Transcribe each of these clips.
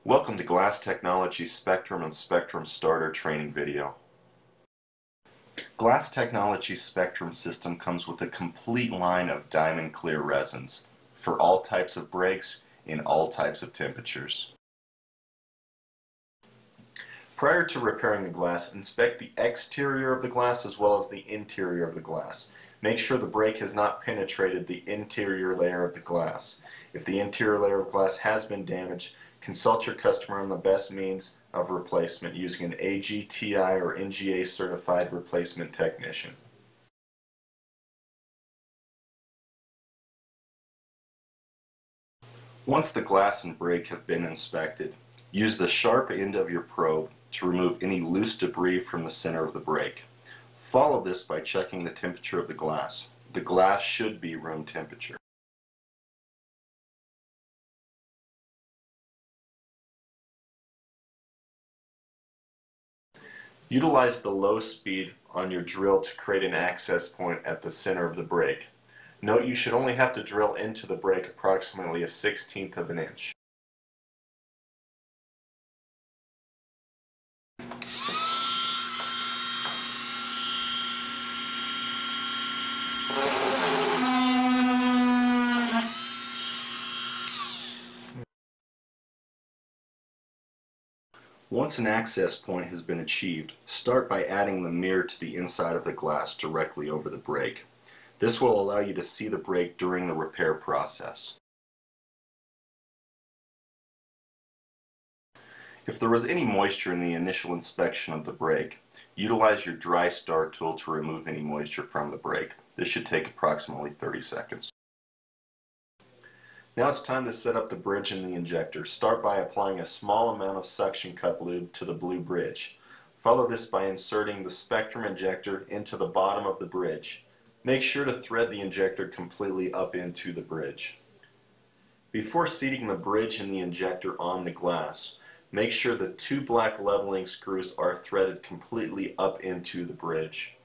Welcome to Glass Technology's Spectrum and Spectrum Starter training video. Glass Technology's Spectrum system comes with a complete line of diamond clear resins for all types of brakes in all types of temperatures. Prior to repairing the glass, inspect the exterior of the glass as well as the interior of the glass. Make sure the brake has not penetrated the interior layer of the glass. If the interior layer of glass has been damaged, consult your customer on the best means of replacement using an AGTI or NGA certified replacement technician. Once the glass and brake have been inspected, use the sharp end of your probe to remove any loose debris from the center of the brake. Follow this by checking the temperature of the glass. The glass should be room temperature. Utilize the low speed on your drill to create an access point at the center of the brake. Note you should only have to drill into the brake approximately 1/16 of an inch. Once an access point has been achieved, start by adding the mirror to the inside of the glass directly over the brake. This will allow you to see the brake during the repair process. If there was any moisture in the initial inspection of the brake, utilize your dry star tool to remove any moisture from the brake. This should take approximately 30 seconds. Now it's time to set up the bridge and the injector. Start by applying a small amount of suction cup lube to the blue bridge. Follow this by inserting the Spectrum injector into the bottom of the bridge. Make sure to thread the injector completely up into the bridge. Before seating the bridge and the injector on the glass, make sure the two black leveling screws are threaded completely up into the bridge.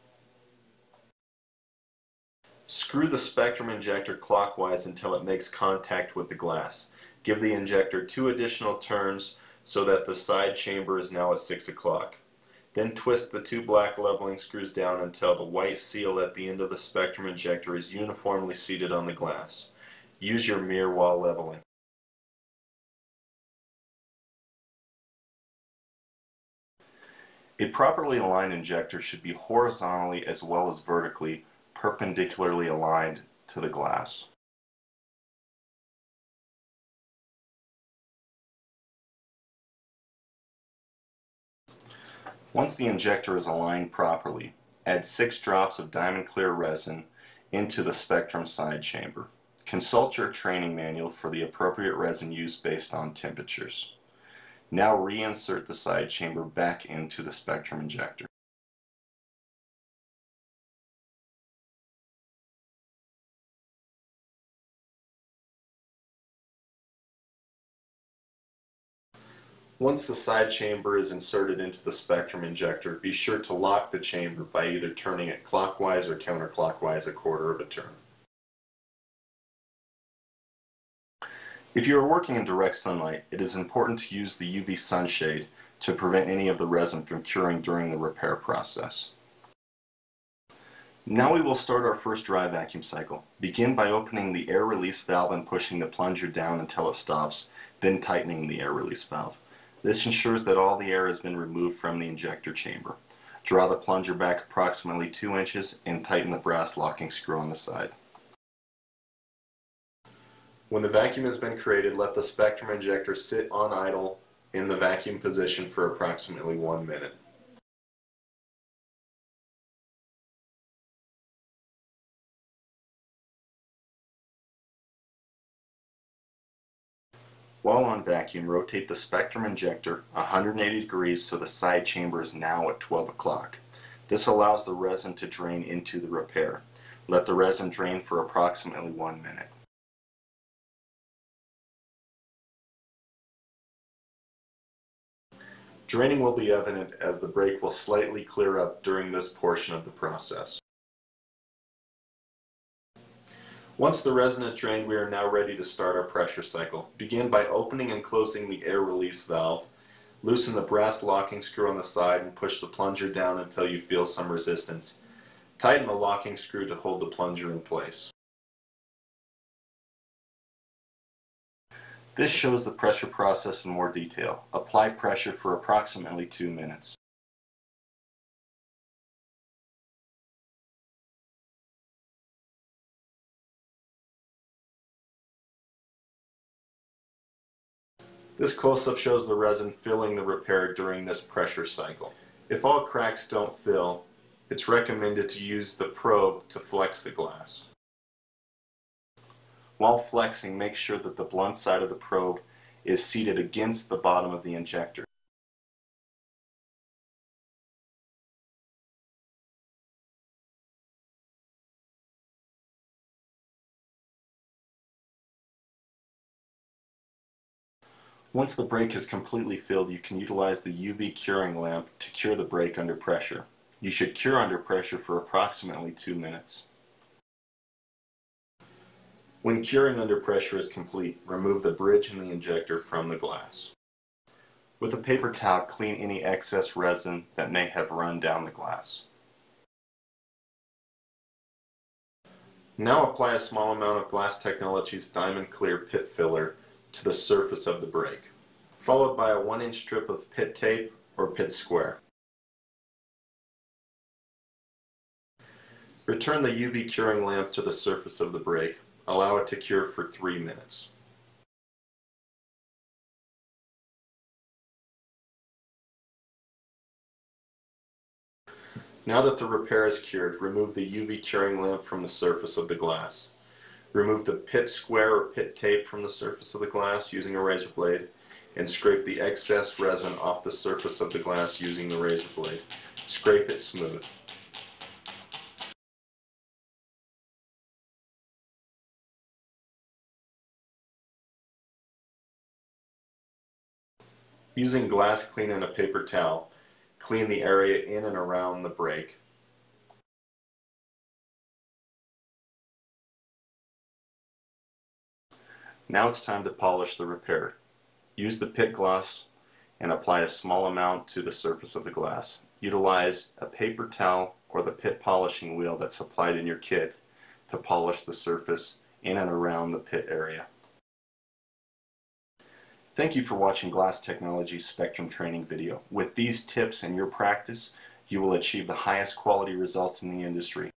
Screw the Spectrum injector clockwise until it makes contact with the glass. Give the injector 2 additional turns so that the side chamber is now at 6 o'clock. Then twist the 2 black leveling screws down until the white seal at the end of the Spectrum injector is uniformly seated on the glass. Use your mirror while leveling. A properly aligned injector should be horizontally as well as vertically perpendicularly aligned to the glass. Once the injector is aligned properly, add 6 drops of diamond clear resin into the Spectrum side chamber. Consult your training manual for the appropriate resin use based on temperatures. Now reinsert the side chamber back into the Spectrum injector. Once the side chamber is inserted into the Spectrum injector, be sure to lock the chamber by either turning it clockwise or counterclockwise a quarter of a turn. If you are working in direct sunlight, it is important to use the UV sunshade to prevent any of the resin from curing during the repair process. Now we will start our first dry vacuum cycle. Begin by opening the air release valve and pushing the plunger down until it stops, then tightening the air release valve. This ensures that all the air has been removed from the injector chamber. Draw the plunger back approximately 2 inches and tighten the brass locking screw on the side. When the vacuum has been created, let the Spectrum injector sit on idle in the vacuum position for approximately 1 minute. While on vacuum, rotate the Spectrum injector 180 degrees so the side chamber is now at 12 o'clock. This allows the resin to drain into the repair. Let the resin drain for approximately 1 minute. Draining will be evident as the brake will slightly clear up during this portion of the process. Once the resin is drained, we are now ready to start our pressure cycle. Begin by opening and closing the air release valve. Loosen the brass locking screw on the side and push the plunger down until you feel some resistance. Tighten the locking screw to hold the plunger in place. This shows the pressure process in more detail. Apply pressure for approximately 2 minutes. This close-up shows the resin filling the repair during this pressure cycle. If all cracks don't fill, it's recommended to use the probe to flex the glass. While flexing, make sure that the blunt side of the probe is seated against the bottom of the injector. Once the brake is completely filled, you can utilize the UV curing lamp to cure the brake under pressure. You should cure under pressure for approximately 2 minutes. When curing under pressure is complete, remove the bridge and the injector from the glass. With a paper towel, clean any excess resin that may have run down the glass. Now apply a small amount of Glass Technology's Diamond Clear Pit Filler to the surface of the brake, followed by a 1-inch strip of pit tape or pit square. Return the UV curing lamp to the surface of the brake. Allow it to cure for 3 minutes. Now that the repair is cured, remove the UV curing lamp from the surface of the glass. Remove the pit square or pit tape from the surface of the glass using a razor blade and scrape the excess resin off the surface of the glass using the razor blade. Scrape it smooth. Using glass clean and a paper towel, clean the area in and around the brake. Now it's time to polish the repair. Use the pit gloss and apply a small amount to the surface of the glass. Utilize a paper towel or the pit polishing wheel that's supplied in your kit to polish the surface in and around the pit area. Thank you for watching Glass Technology's Spectrum Training video. With these tips and your practice, you will achieve the highest quality results in the industry.